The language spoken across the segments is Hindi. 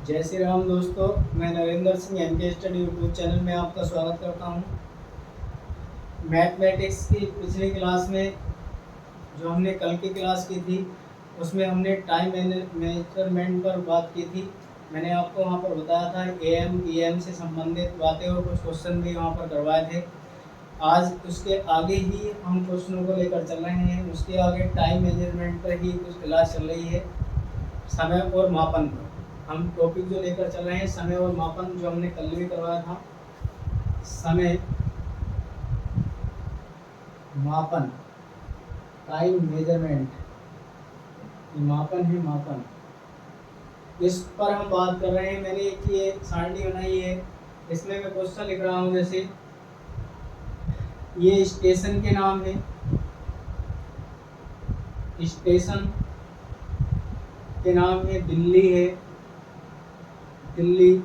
जय श्री राम दोस्तों, मैं नरेंद्र सिंह एम के स्टडी यूट्यूब चैनल में आपका स्वागत करता हूं। मैथमेटिक्स की पिछली क्लास में जो हमने कल की क्लास की थी उसमें हमने टाइम मेजरमेंट पर बात की थी। मैंने आपको वहां पर बताया था एएम पीएम से संबंधित बातें और कुछ क्वेश्चन भी वहां पर करवाए थे। आज उसके आगे ही हम क्वेश्चनों को लेकर चल रहे हैं। उसके आगे टाइम मेजरमेंट पर ही कुछ क्लास चल रही है, समय और मापन पर। हम टॉपिक जो लेकर चल रहे हैं समय और मापन, जो हमने कल भी करवाया था। समय मापन, टाइम मेजरमेंट, मापन है मापन, इस पर हम बात कर रहे हैं। मैंने एक ये सारणी बनाई है, इसमें मैं क्वेश्चन लिख रहा हूँ। जैसे ये स्टेशन के नाम है, स्टेशन के नाम है दिल्ली है, दिल्ली,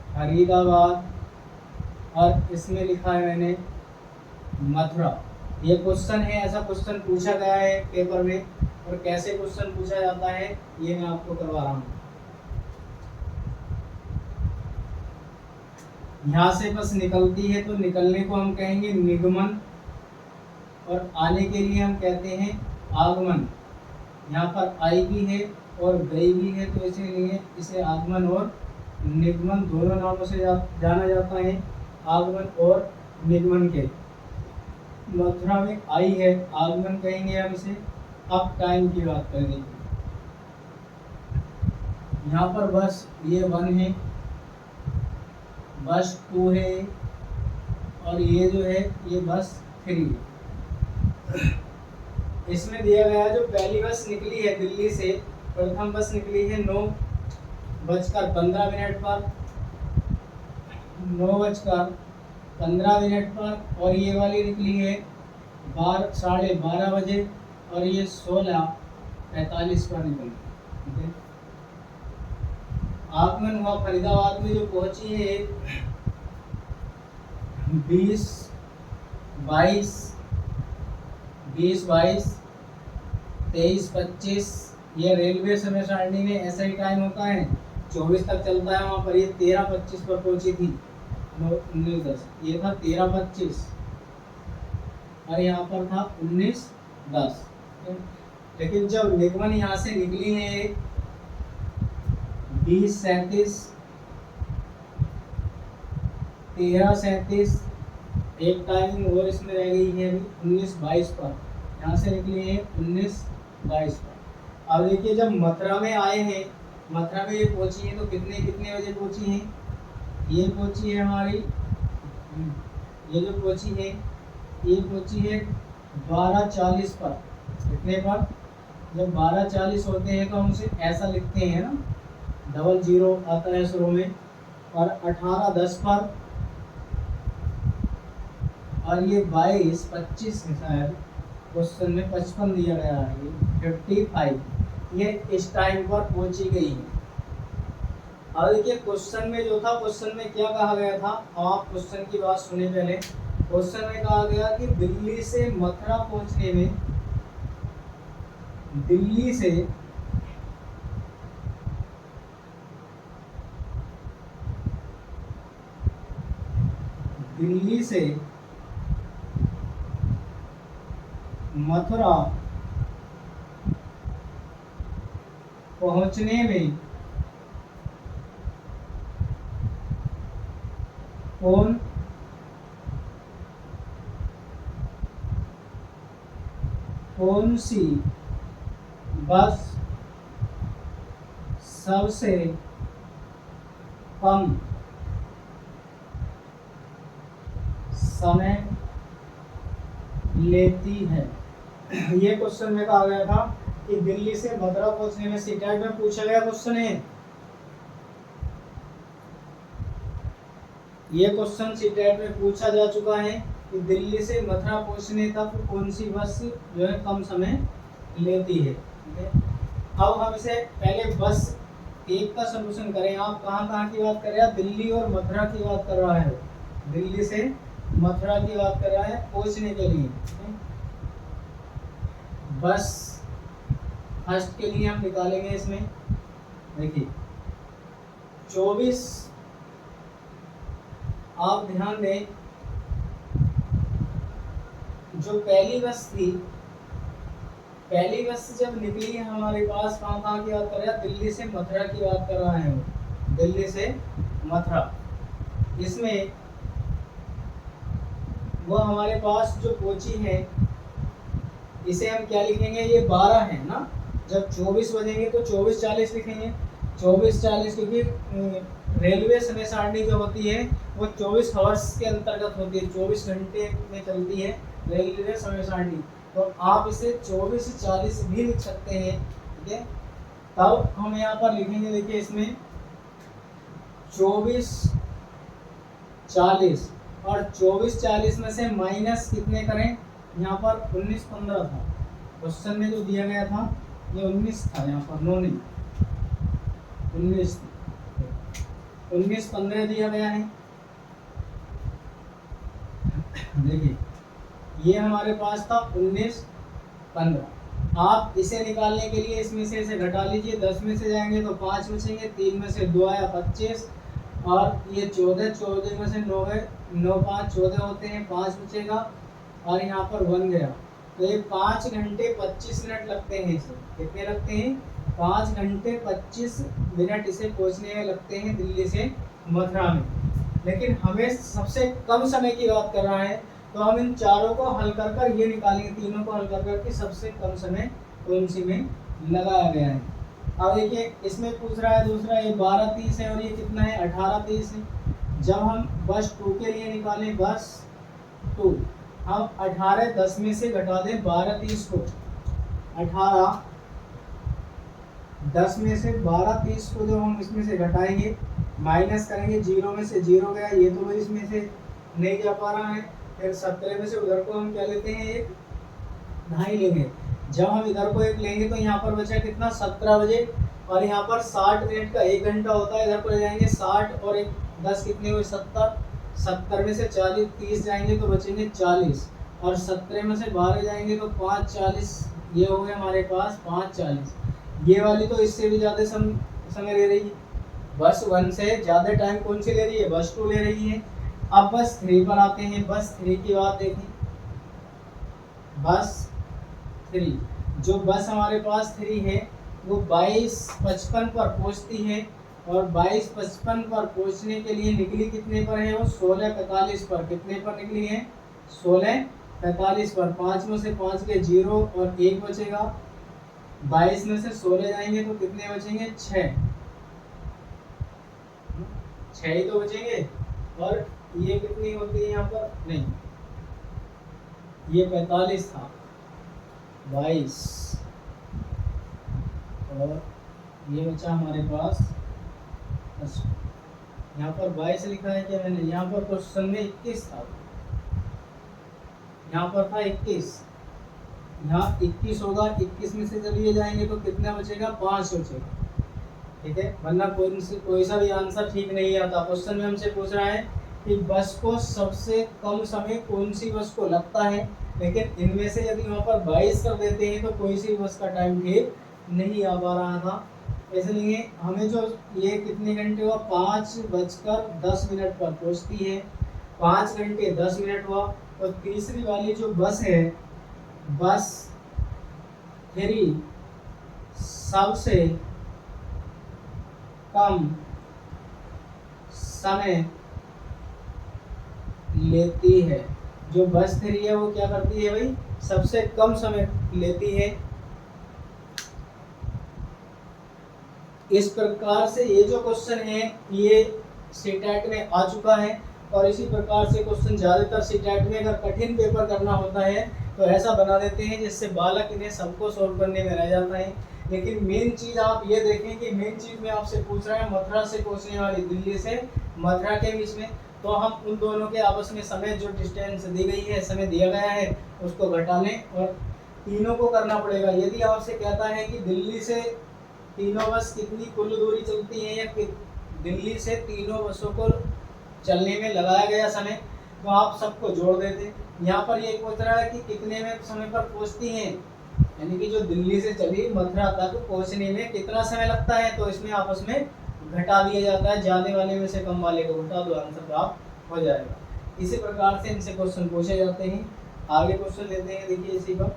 फरीदाबाद, और इसमें लिखा है मैंने मथुरा। ये क्वेश्चन है, ऐसा क्वेश्चन पूछा गया है पेपर में, और कैसे क्वेश्चन पूछा जाता है ये मैं आपको करवा रहा हूँ। यहाँ से बस निकलती है तो निकलने को हम कहेंगे निगमन, और आने के लिए हम कहते हैं आगमन। यहाँ पर आई भी है और गई भी है, तो इसीलिए इसे आगमन और निगमन दोनों नामों से जाना जाता है। आगमन और निगमन के। मथुरा में आई है, आगमन कहेंगे हम इसे। अब टाइम की बात करेंगे। यहाँ पर बस ये 1 है, बस 2 है, और ये जो है ये बस 3 है। इसमें दिया गया जो पहली बस निकली है दिल्ली से, प्रथम बस निकली है 9:15 पर, 9:15 पर, और ये वाली निकली है 12:30 बजे, और ये 16:45 पर निकली। आगमन हुआ फरीदाबाद में, जो पहुंची है 20:22, 23:25। ये रेलवे समय सारणी में ऐसा ही टाइम होता है, 24 तक चलता है। वहाँ पर ये 13:25 पर पहुंची थी, 19:10। ये था 13:25, और यहाँ पर था 19:10। लेकिन जब निगमन यहाँ से निकली है 20:37, 13:37, एक टाइमिंग और इसमें रह गई है 19:22 पर। यहाँ से निकली है 19:22 पर। अब देखिए, जब मथुरा में आए हैं, मथुरा में ये पहुंची है तो कितने कितने बजे पहुंची है? ये पहुंची है हमारी, ये जो पहुंची है ये पहुंची है 12:40 पर। कितने पर? जब 12:40 होते हैं तो हम उसे ऐसा लिखते हैं ना, 00 आता है शुरू में, और 18:10 पर, और ये 22:25 है शायद, क्वेश्चन में 55 दिया गया है, ये 55, ये इस टाइम पर पहुंची गई है। अब देखिए, क्वेश्चन में जो था, क्वेश्चन में क्या कहा गया था, आप क्वेश्चन की बात सुने पहले। क्वेश्चन में कहा गया कि दिल्ली से मथुरा पहुंचने में, दिल्ली से मथुरा पहुंचने में कौन सी बस सबसे कम समय लेती है? ये क्वेश्चन में कहा गया था कि दिल्ली से मथुरा पहुंचने में, सीटेट में पूछा गया क्वेश्चन है ये। क्वेश्चन सीटेट में पूछा जा चुका है कि दिल्ली से मथुरा पहुंचने तक कौन सी बस जो है कम समय लेती है। ठीक है, अब हम इसे पहले बस एक का सॉल्यूशन करें। आप कहाँ की बात कर रहे हैं? दिल्ली और मथुरा की बात कर रहा है, दिल्ली से मथुरा की बात कर रहा है पहुंचने के लिए। बस फर्स्ट के लिए हम निकालेंगे इसमें, देखिए 24, आप ध्यान दें, जो पहली बस थी, पहली बस जब निकली है हमारे पास, कहाँ की बात कर रहा है, दिल्ली से मथुरा की बात कर रहा है वो, दिल्ली से मथुरा। इसमें वो हमारे पास जो पहुंची है, इसे हम क्या लिखेंगे, ये 12 है ना, जब 24 बजेंगे तो 24:40 लिखेंगे, 24:40, क्योंकि रेलवे समय सारणी जो होती है वो 24 आवर्स के अंतर्गत होती है, 24 घंटे में चलती है रेलवे समय सारणी। तो आप इसे 24:40 भी लिख सकते हैं, ठीक है। तब हम यहाँ पर लिखेंगे, देखिए इसमें 24:40, और 24:40 में से माइनस कितने करें, यहाँ पर 19:15 था क्वेश्चन में जो दिया गया था, ये 19 था, यहाँ पर 9 नहीं, 19:15 दिया गया है। देखिए ये हमारे पास था 19:15। आप इसे निकालने के लिए इसमें से इसे घटा लीजिए, 10 में से जाएंगे तो 5 बचेंगे, 3 में से 2 आया 25, और ये 14 में से 9 गए, 9 5 14 होते हैं, 5 बचेगा, और यहाँ पर 1 गया। तो ये 5 घंटे 25 मिनट लगते हैं, इसे कितने लगते हैं, 5 घंटे 25 मिनट इसे पहुँचने में लगते हैं दिल्ली से मथुरा में। लेकिन हमें सबसे कम समय की बात कर रहा है, तो हम इन चारों को हल कर कर ये निकालेंगे, तीनों को हल कर कर कि सबसे कम समय कौन सी में लगाया गया है। अब देखिए इसमें पूछ रहा है दूसरा, ये 12:30 है और ये कितना है, 18:30 है। जब हम बस 2 के लिए निकालें, बस 2, हम 18:10 में से घटा दें 12:30 को, 18:10 में से 12:30 को जब हम इसमें से घटाएंगे, माइनस करेंगे, 0 में से 0 गया, ये तो इसमें से नहीं जा पा रहा है, फिर 17 में से उधर को हम क्या लेते हैं, 1 ढाई लेंगे। जब हम इधर को 1 लेंगे तो यहाँ पर बचा कितना, 17 बजे, और यहाँ पर 60 मिनट का 1 घंटा होता है, इधर को ले जाएंगे 60 और 1 10 कितने हुए, 70, 70 में से 40 30 जाएंगे तो बचेंगे 40, और 17 में से 12 जाएंगे तो 5 40, ये हो गए हमारे पास 5 40। ये वाली तो इससे भी ज़्यादा समय ले रही है, बस 1 से ज़्यादा टाइम कौन सी ले रही है, बस 2 ले रही है। अब बस 3 पर आते हैं, बस 3 की बात देखें, बस 3, जो बस हमारे पास 3 है वो 22:55 पर पहुंचती है, और 22:55 पर पहुंचने के लिए निकली कितने पर है, वो 16:45 पर, कितने पर निकली है, 16:45 पर। 5 में से 5 के 0 और 1 बचेगा, 22 में से 16 जाएंगे तो कितने बचेंगे, 6 ही तो बचेंगे। और ये कितनी होती है यहाँ पर, नहीं ये 45 था, 22, और ये बचा हमारे पास, यहाँ पर 22 लिखा है क्या मैंने, यहाँ पर क्वेश्चन में 21 था, यहाँ पर था 21, यहाँ 21 होगा, 21 में से चलिए जाएंगे तो कितना बचेगा, 5 बचेगा, ठीक है। वरना कोई सा भी आंसर ठीक नहीं आता। क्वेश्चन में हमसे पूछ रहा है कि बस को सबसे कम समय कौन सी बस को लगता है, लेकिन इनमें से यदि वहाँ पर 22 कर देते हैं तो कोई सी बस का टाइम ठीक नहीं आ पा रहा था, इसलिए हमें जो ये कितने घंटे हुआ, 5:10 पर पहुँचती है, 5 घंटे 10 मिनट हुआ। और तीसरी वाली जो बस है, बस 3 सबसे कम समय लेती है, जो बस 3 है वो क्या करती है भाई, सबसे कम समय लेती है। इस प्रकार से ये जो क्वेश्चन है ये सीटेट में आ चुका है, और इसी प्रकार से क्वेश्चन ज़्यादातर सीटेट में अगर कठिन पेपर करना होता है तो ऐसा बना देते हैं जिससे बालक इन्हें सबको सोल्व करने में रह जाता है। लेकिन मेन चीज़ आप ये देखें कि मेन चीज़ में आपसे पूछ रहा है मथुरा से पहुँचने वाली, दिल्ली से मथुरा के बीच में, तो हम उन दोनों के आपस में समय जो डिस्टेंस दी गई है, समय दिया गया है, उसको घटा लें और तीनों को करना पड़ेगा। यदि आपसे कहता है कि दिल्ली से तीनों बस कितनी कुल दूरी चलती है, या दिल्ली से तीनों बसों को चलने में लगाया गया समय, तो आप सबको जोड़ देते। यहाँ पर ये पूछ रहा है कि कितने में समय पर पहुँचती हैं, यानी कि जो दिल्ली से चली मथुरा तक पहुंचने में कितना समय लगता है, तो इसमें आपस में घटा दिया जाता है, ज्यादा वाले में से कम वाले को घटा दो, आंसर प्राप्त हो जाएगा। इसी प्रकार से इनसे क्वेश्चन पूछे जाते हैं। आगे क्वेश्चन लेते हैं, देखिए इसी पर।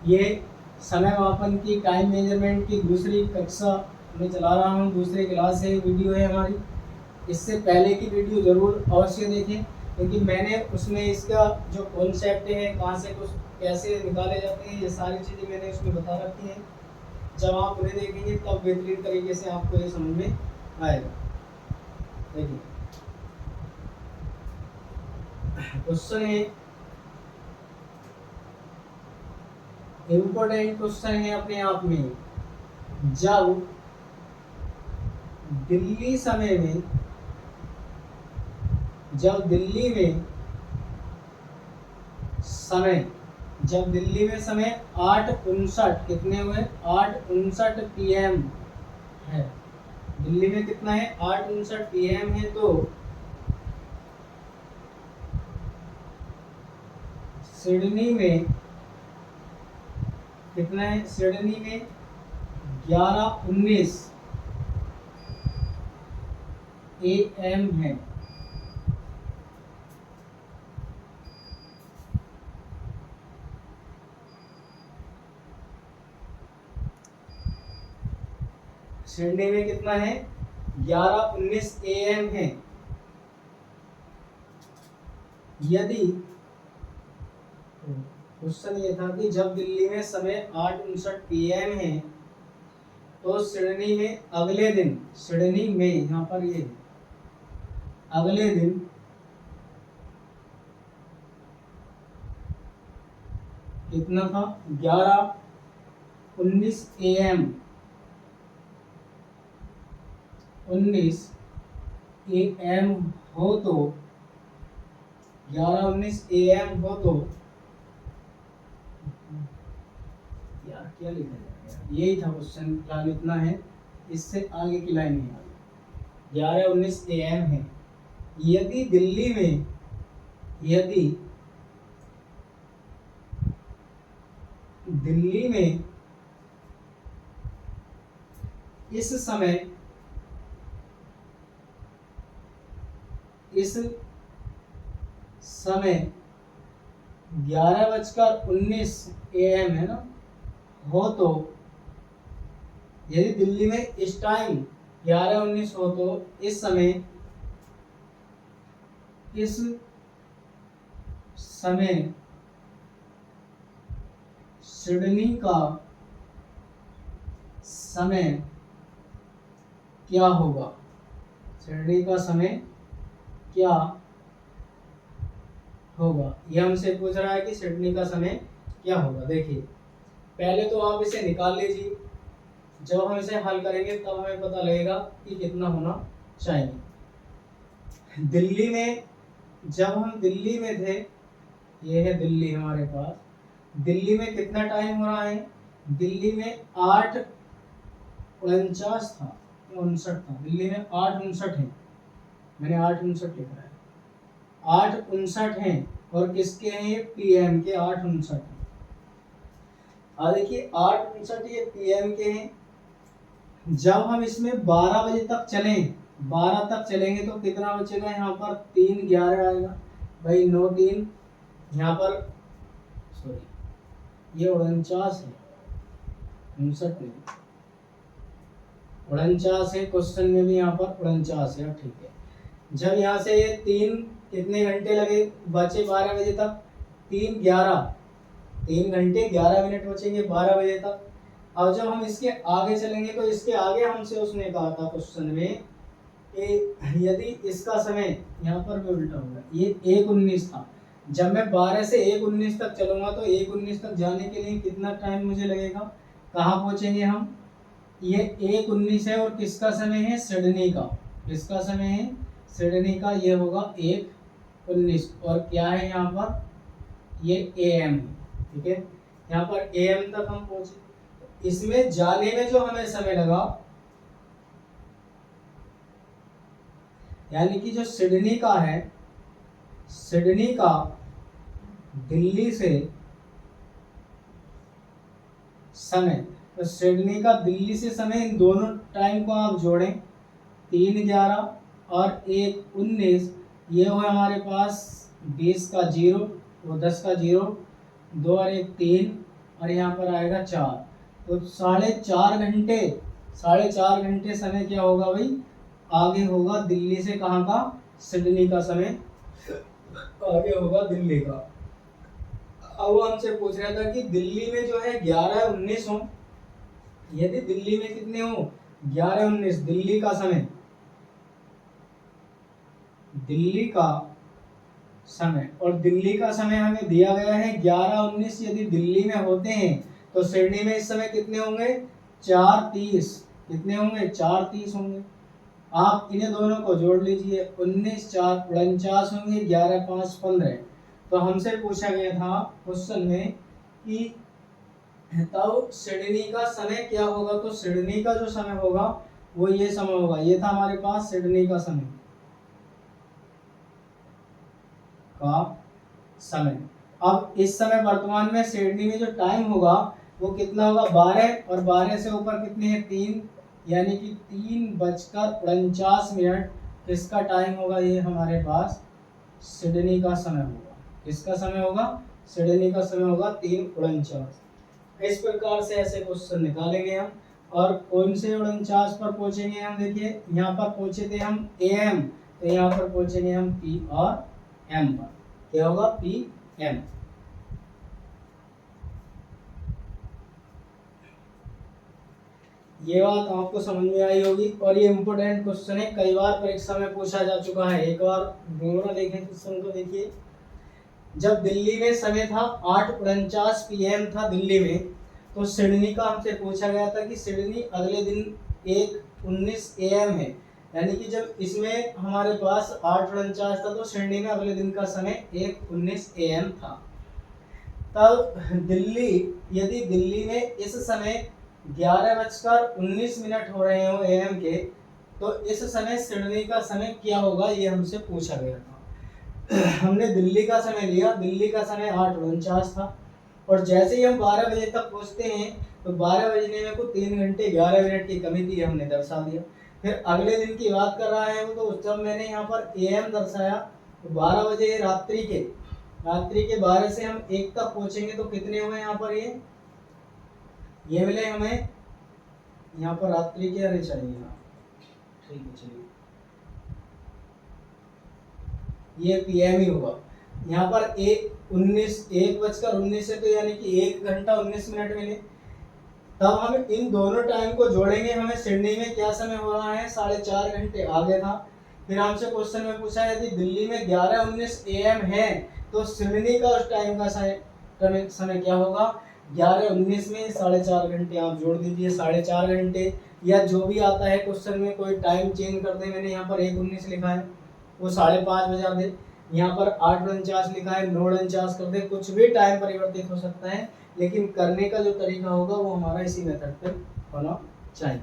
ये समय मापन की, टाइम मेजरमेंट की दूसरी कक्षा में चला रहा हूँ, दूसरी क्लास है, वीडियो है हमारी। इससे पहले की वीडियो जरूर अवश्य देखें, क्योंकि मैंने उसमें इसका जो कॉन्सेप्ट है, कहाँ से कुछ कैसे निकाले जाते हैं, ये सारी चीज़ें मैंने उसमें बता रखी हैं। जब आप उन्हें देखेंगे तब बेहतरीन तरीके से आपको ये समझ में आएगा। देखिए क्वेश्चन है, इम्पोर्टेंट क्वेश्चन है अपने आप में। जब दिल्ली समय में, जब दिल्ली में समय, जब दिल्ली में समय 8:59 कितने हुए, 8:59 PM है। दिल्ली में कितना है, 8:59 PM है। तो सिडनी में कितना है, सिडनी में 11:19 AM है। सिडनी में कितना है, 11:19 AM है। यदि क्वेश्चन ये था कि जब दिल्ली में समय 8:59 PM है, तो सिडनी में अगले दिन, सिडनी में यहाँ पर ये अगले दिन कितना था, 11:19 AM, 19 AM हो तो, 11:19 AM हो तो, यार क्या लिखा जाएगा, यही था क्वेश्चन, प्लान इतना है, इससे आगे की लाइन नहीं आ रही। 11:19 AM है। यदि दिल्ली में, यदि दिल्ली में इस समय, इस समय 11:19 AM है ना, हो तो, यदि दिल्ली में इस टाइम 11:19 हो तो इस समय, इस समय सिडनी का समय क्या होगा, सिडनी का समय क्या होगा, यह हमसे पूछ रहा है कि सिडनी का समय क्या होगा। देखिए पहले तो आप इसे निकाल लीजिए, जब हम इसे हल करेंगे तब हमें पता लगेगा कि कितना होना चाहिए। दिल्ली में, जब हम दिल्ली में थे, ये है दिल्ली हमारे पास, दिल्ली में कितना टाइम हो रहा है, दिल्ली में 8:49 था, 59 था, दिल्ली में 8:59 है, मैंने 8:59 लिखा है, 8:59 है, और किसके हैं, PM के 8:59 है। देखिए 8:59 ये PM के हैं। जब हम इसमें 12 बजे तक चलें, 12 तक चलेंगे तो कितना बचेगा, यहाँ पर 3:11 आएगा भाई, 9:3 यहाँ पर, सॉरी ये 49 है, 59 नहीं, 49 है, क्वेश्चन में भी यहाँ पर 49 है, ठीक है। जब यहाँ से ये 3 कितने घंटे लगे, बचे 12 बजे तक, 3:11, 3 घंटे 11 मिनट बचेंगे 12 बजे तक। अब जब हम इसके आगे चलेंगे तो इसके आगे हमसे उसने कहा था क्वेश्चन में कि यदि इसका समय, यहाँ पर भी उल्टा होगा, ये 1:19 था, जब मैं 12 से 1:19 तक चलूंगा तो 1:19 तक जाने के लिए कितना टाइम मुझे लगेगा, कहाँ पहुँचेंगे हम, ये 1:19 है, और किसका समय है, सिडनी का, किसका समय है, सिडनी का, ये होगा 1:19, और क्या है यहाँ पर, ये AM है, ठीक है। यहाँ पर AM तक हम पहुंचे, इसमें जाने में जो हमें समय लगा, यानी कि जो सिडनी का है, सिडनी का दिल्ली से समय, तो सिडनी का दिल्ली से समय, इन दोनों टाइम को आप जोड़ें, 3:11 और 1:19, ये हुआ हमारे पास 20 का 0, वो 10 का 0, 2 और 1 3, और यहाँ पर आएगा 4, तो 4.5 घंटे समय क्या होगा भाई, आगे होगा दिल्ली से, कहाँ का, सिडनी का समय आगे होगा दिल्ली का। अब वो हमसे पूछ रहा था कि दिल्ली में जो है 11-19 हो, यदि दिल्ली में कितने हो, 11-19 दिल्ली का समय, दिल्ली का समय, और दिल्ली का समय हमें दिया गया है 11-19, यदि दिल्ली में होते हैं तो सिडनी में इस समय कितने होंगे, 4:30, कितने होंगे, 4:30 होंगे। आप इन्हें दोनों को जोड़ लीजिए, 19×4 = 49 होंगे, 11×5 = 15। तो हमसे पूछा गया था क्वेश्चन में कि तब सिडनी का समय क्या होगा, तो सिडनी का जो समय होगा वो ये समय होगा, ये था हमारे पास सिडनी का समय अब इस समय वर्तमान में सिडनी में जो टाइम होगा वो कितना होगा, 12, और 12 से ऊपर कितने हैं, 3, यानी कि 3:49 किसका टाइम होगा, ये हमारे पास सिडनी का समय होगा। किसका समय होगा, सिडनी का समय होगा 3:49। इस प्रकार से ऐसे क्वेश्चन निकालेंगे हम। और कौन से 49 पर पहुंचेंगे हम, देखिए यहाँ पर पहुंचे थे हम AM, तो यहाँ पर पहुंचेंगे हम P और M पर, क्या होगा, PM। ये बात आपको समझ में आई होगी, और ये इम्पोर्टेंट क्वेश्चन है, कई बार परीक्षा में पूछा जा चुका है। एक बार दोबारा देखें क्वेश्चन को, देखिए जब दिल्ली में समय था 8:49 PM था दिल्ली में, तो सिडनी का हमसे पूछा गया था कि सिडनी अगले दिन 1:19 AM है, यानी कि जब इसमें हमारे पास 8:49 था तो सिडनी में अगले दिन का समय 1:19 AM था। तब यदि दिल्ली में इस समय 11:19 हो रहे हो AM के, तो इस समय सिडनी का समय क्या होगा, ये हमसे पूछा गया था। हमने दिल्ली का समय लिया, दिल्ली का समय 8:49 था, और जैसे ही हम 12 बजे तक पहुंचते हैं तो 12 बजने में को 3 घंटे 11 मिनट की कमी थी, हमने दर्शा दिया। फिर अगले दिन की बात कर रहा है वो, तो जब मैंने यहाँ पर AM दर्शाया, तो 12 बजे रात्रि के 12 से हम 1 तक पहुंचेंगे तो कितने हुए यहाँ पर, ये मिले हमें यहाँ पर रात्रि के आने चाहिए, ठीक है चलिए, ये PM ही होगा। यहाँ पर 1:19 है, तो यानी कि 1 घंटा 19 मिनट मिले। तब हम इन दोनों टाइम को जोड़ेंगे, हमें सिडनी में क्या समय हो रहा है, 4.5 घंटे आगे था। फिर हमसे क्वेश्चन में पूछा यदि दिल्ली में 11:19 AM है तो सिडनी का उस टाइम का समय क्या होगा, 11:19 में 4.5 घंटे आप जोड़ दीजिए, 4.5 घंटे, या जो भी आता है क्वेश्चन में, कोई टाइम चेंज कर दे, मैंने यहाँ पर 1:19 लिखा है वो 5:30 बजा दे, यहाँ पर 8:49 लिखा है 9:49 कर दे, कुछ भी टाइम परिवर्तित हो सकता है, लेकिन करने का जो तरीका होगा वो हमारा इसी मेथड पे होना चाहिए।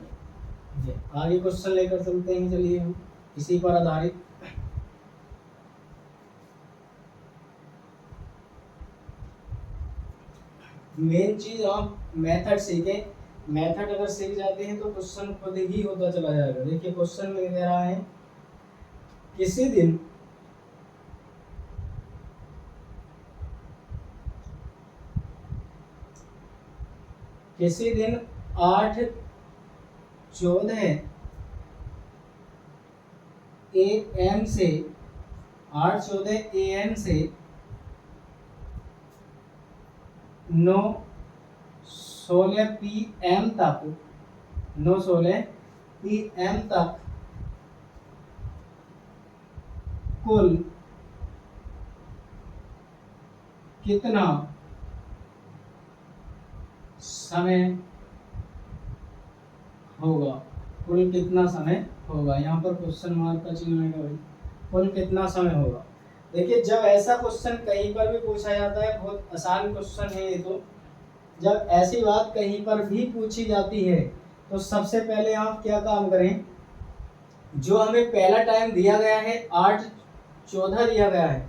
आगे क्वेश्चन लेकर चलते हैं, चलिए हम इसी पर आधारित। मेन चीज आप मेथड सीखें, मेथड अगर सीख जाते हैं तो क्वेश्चन खुद ही होता चला जाएगा। देखिए क्वेश्चन में कह रहा है किसी दिन किसी दिन 8:14 AM से 9:16 PM तक 9:16 PM तक कुल कितना समय होगा, कुल कितना समय होगा, यहाँ पर क्वेश्चन मार्क का चिन्ह आएगा भाई, कुल कितना समय होगा। देखिए जब ऐसा क्वेश्चन कहीं पर भी पूछा जाता है, बहुत आसान क्वेश्चन है ये, तो जब ऐसी बात कहीं पर भी पूछी जाती है तो सबसे पहले आप क्या काम करें, जो हमें पहला टाइम दिया गया है 8:14 दिया गया है,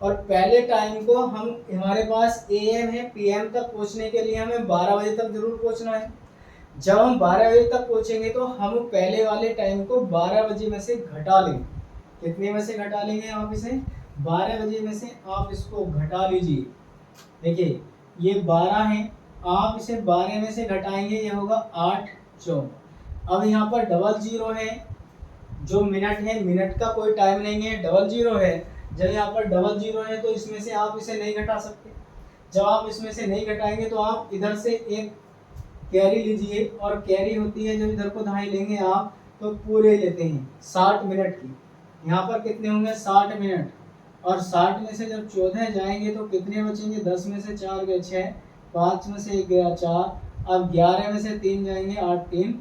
और पहले टाइम को हम हमारे पास AM है, PM तक पहुंचने के लिए हमें 12 बजे तक जरूर पहुंचना है। जब हम 12 बजे तक पहुंचेंगे तो हम पहले वाले टाइम को 12 बजे में से घटा लेंगे। कितने में से घटा लेंगे आप इसे? 12 बजे में से आप इसको घटा लीजिए। देखिए ये 12 है, आप इसे 12 में से घटाएंगे, ये होगा 8 14। अब यहाँ पर डबल जीरो है, जो मिनट है, मिनट का कोई टाइम नहीं है, डबल जीरो है। जब यहाँ पर डबल जीरो है तो इसमें से आप इसे नहीं घटा सकते। जब आप इसमें से नहीं घटाएंगे तो आप इधर से एक कैरी लीजिए, और कैरी होती है जब इधर को दहाई लेंगे आप तो पूरे लेते हैं 60 मिनट की। यहाँ पर कितने होंगे? 60 मिनट। और 60 में से जब 14 जाएंगे तो कितने बचेंगे? 10 में से 4 गए 6, 5 में से 1 गया 4, अब 11 में से 3 जाएंगे 8 3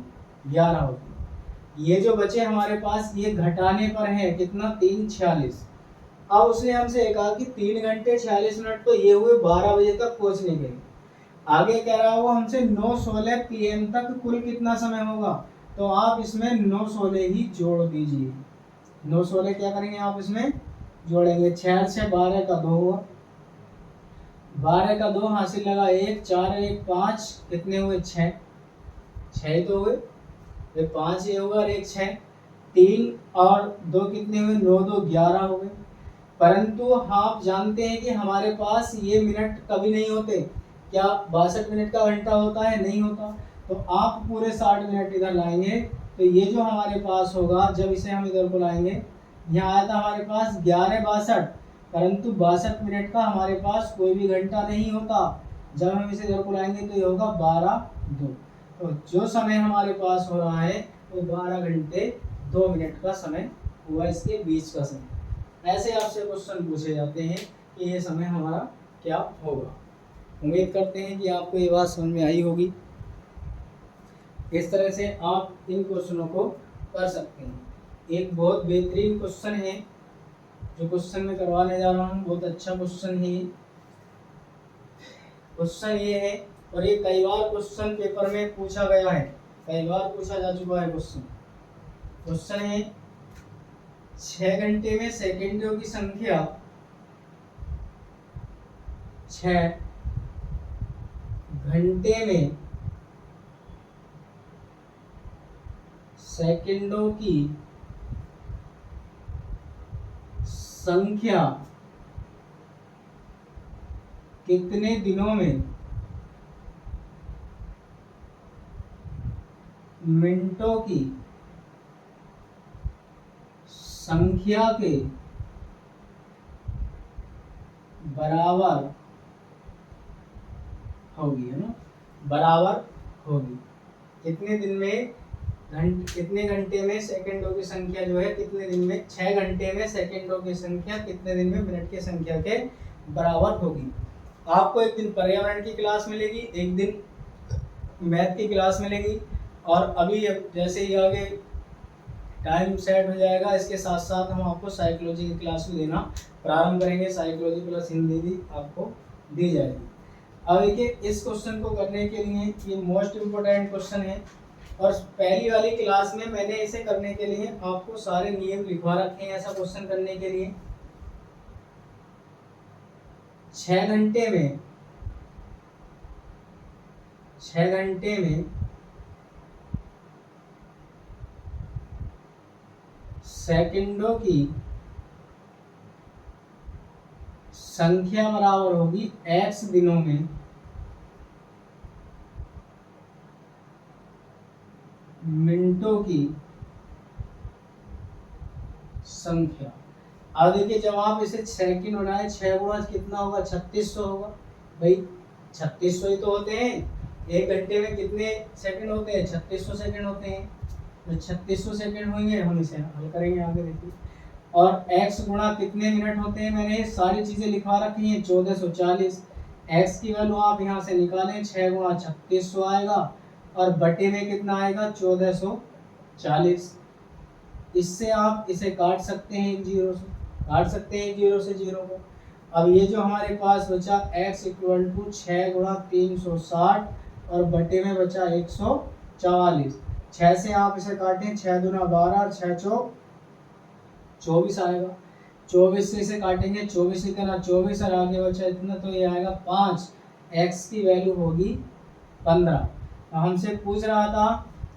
11 होगी। ये जो बचे हमारे पास ये घटाने पर है कितना? 3 46। अब उसने हमसे कहा कि 3 घंटे 46 मिनट तो ये हुए 12 बजे तक पहुंचने के लिए। आगे कह रहा है वो हमसे 9:16 PM तक कुल कितना समय होगा? तो आप इसमें 9:16 ही जोड़ दीजिए। 9:16 क्या करेंगे आप इसमें जोड़ेंगे? 6 6 12 का 2 हुआ, 12 का 2 हासिल लगा 1, 4 1 5, कितने हुए? 6 6 तो हुए, 5 ये होगा और 1 6, 3 और 2 कितने हुए? 9 2 11 हो गए। परंतु आप जानते हैं कि हमारे पास ये मिनट कभी नहीं होते। क्या 62 मिनट का घंटा होता है? नहीं होता। तो आप पूरे 60 मिनट इधर लाएंगे तो ये जो हमारे पास होगा, जब इसे हम इधर को लाएंगे, यहाँ आया था हमारे पास 11 62, परंतु 62 मिनट का हमारे पास कोई भी घंटा नहीं होता। जब हम इसे इधर को लाएंगे तो ये होगा 12 2। तो जो समय हमारे पास हो रहा है वो 12 घंटे 2 मिनट का समय हुआ, इसके बीच का समय। ऐसे आपसे क्वेश्चन पूछे जाते हैं कि ये समय हमारा क्या होगा। उम्मीद करते हैं कि आपको ये बात समझ में आई होगी। इस तरह से आप इन क्वेश्चनों को कर सकते हैं। एक बहुत बेहतरीन क्वेश्चन है जो क्वेश्चन में करवाने जा रहा हूँ, बहुत अच्छा क्वेश्चन है। क्वेश्चन ये है, और ये कई बार क्वेश्चन पेपर में पूछा गया है, कई बार पूछा जा चुका है क्वेश्चन। क्वेश्चन है 6 घंटे में सेकंडों की संख्या 6 घंटे में सेकंडों की संख्या कितने दिनों में मिनटों की संख्या के बराबर होगी, है ना? बराबर होगी। कितने दिन में कितने घंटे में सेकंडों की संख्या जो है कितने दिन में, 6 घंटे में सेकंडों की संख्या कितने दिन में मिनट की संख्या के बराबर होगी। आपको एक दिन पर्यावरण की क्लास मिलेगी, एक दिन मैथ की क्लास मिलेगी, और अभी जैसे ही आगे टाइम सेट हो जाएगा, इसके साथ साथ हम आपको साइकोलॉजी की क्लास भी देना प्रारंभ करेंगे। साइकोलॉजी प्लस हिंदी भी आपको दी जाएगी। अब देखिए इस क्वेश्चन को करने के लिए, ये मोस्ट इम्पोर्टेंट क्वेश्चन है, और पहली वाली क्लास में मैंने इसे करने के लिए आपको सारे नियम लिखवा रखे हैं ऐसा क्वेश्चन करने के लिए। 6 घंटे में सेकंडों की संख्या बराबर होगी x दिनों में मिनटों की संख्या। अब देखिए जब आप इसे सेकंड बनाए, 6 गुणा कितना होगा? 3600 होगा। भाई 3600 ही तो होते हैं। एक घंटे में कितने सेकंड होते हैं? 3600 सेकंड होते हैं। तो 3600 सेकंड होंगे, हम इसे हल करेंगे आगे देखिए। और x गुणा कितने मिनट होते हैं, मैंने सारी चीजें लिखवा रखी हैं, 1440। x की वैल्यू आप यहाँ से निकालें, 6 गुणा 3600 आएगा, और बटे में कितना आएगा? 1440। इससे आप इसे काट सकते हैं, एक जीरो से काट सकते हैं, एक जीरो से जीरो को। अब ये जो हमारे पास बचा x इक्वल टू 6 गुणा 360, और बटे में बचा 144। 6 से आप इसे काटें, 6 दूना 12 और 6 चौक 24 आएगा। 24 से इसे काटेंगे, 24 से करना 24 और आगे बचा इतना, तो ये आएगा 5, x की वैल्यू होगी 15। तो हमसे पूछ रहा था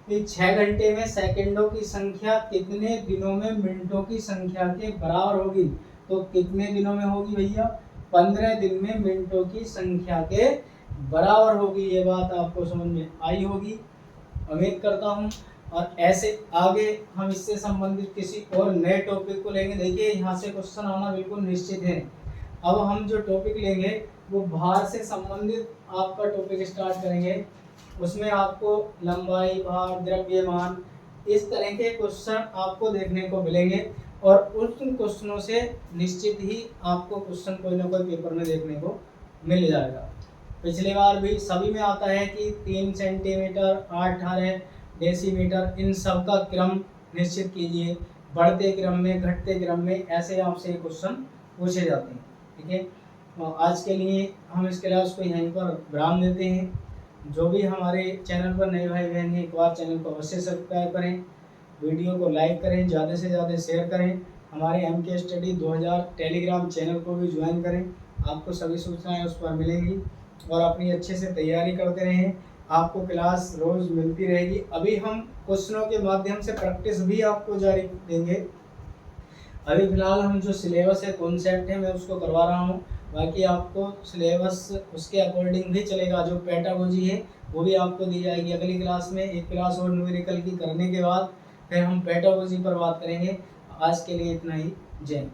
कि 6 घंटे में सेकंडों की संख्या कितने दिनों में मिनटों की संख्या के बराबर होगी। तो कितने दिनों में होगी भैया, 15 दिन में मिनटों की संख्या के बराबर होगी। ये बात आपको समझ में आई होगी, उम्मीद करता हूँ। और ऐसे आगे हम इससे संबंधित किसी और नए टॉपिक को लेंगे। देखिए यहाँ से क्वेश्चन आना बिल्कुल निश्चित है। अब हम जो टॉपिक लेंगे वो भार से संबंधित आपका टॉपिक स्टार्ट करेंगे। उसमें आपको लंबाई, भार, द्रव्यमान, इस तरह के क्वेश्चन आपको देखने को मिलेंगे और उन क्वेश्चनों से निश्चित ही आपको क्वेश्चन कोई ना कोई पेपर में देखने को मिल जाएगा। पिछली बार भी सभी में आता है कि 3 सेंटीमीटर, 18 डेसीमीटर, इन सब का क्रम निश्चित कीजिए, बढ़ते क्रम में, घटते क्रम में, ऐसे आपसे क्वेश्चन पूछे जाते हैं। ठीक है, तो आज के लिए हम इस क्लास को यहीं पर विराम देते हैं। जो भी हमारे चैनल पर नए भाई बहन हैं, एक बार चैनल को अवश्य सब्सक्राइब करें, वीडियो को लाइक करें, ज़्यादा से ज़्यादा शेयर करें, हमारे MK स्टडी 2000 टेलीग्राम चैनल को भी ज्वाइन करें। आपको सभी सूचनाएं उस पर मिलेंगी और अपनी अच्छे से तैयारी करते रहें, आपको क्लास रोज़ मिलती रहेगी। अभी हम क्वेश्चनों के माध्यम से प्रैक्टिस भी आपको जारी देंगे। अभी फिलहाल हम जो सिलेबस है, कॉन्सेप्ट है, मैं उसको करवा रहा हूँ। बाकी आपको सिलेबस उसके अकॉर्डिंग भी चलेगा। जो पेडागोजी है वो भी आपको दी जाएगी अगली क्लास में। एक क्लास और न्यूमेरिकल की करने के बाद फिर हम पेडागोजी पर बात करेंगे। आज के लिए इतना ही। जय हिंद।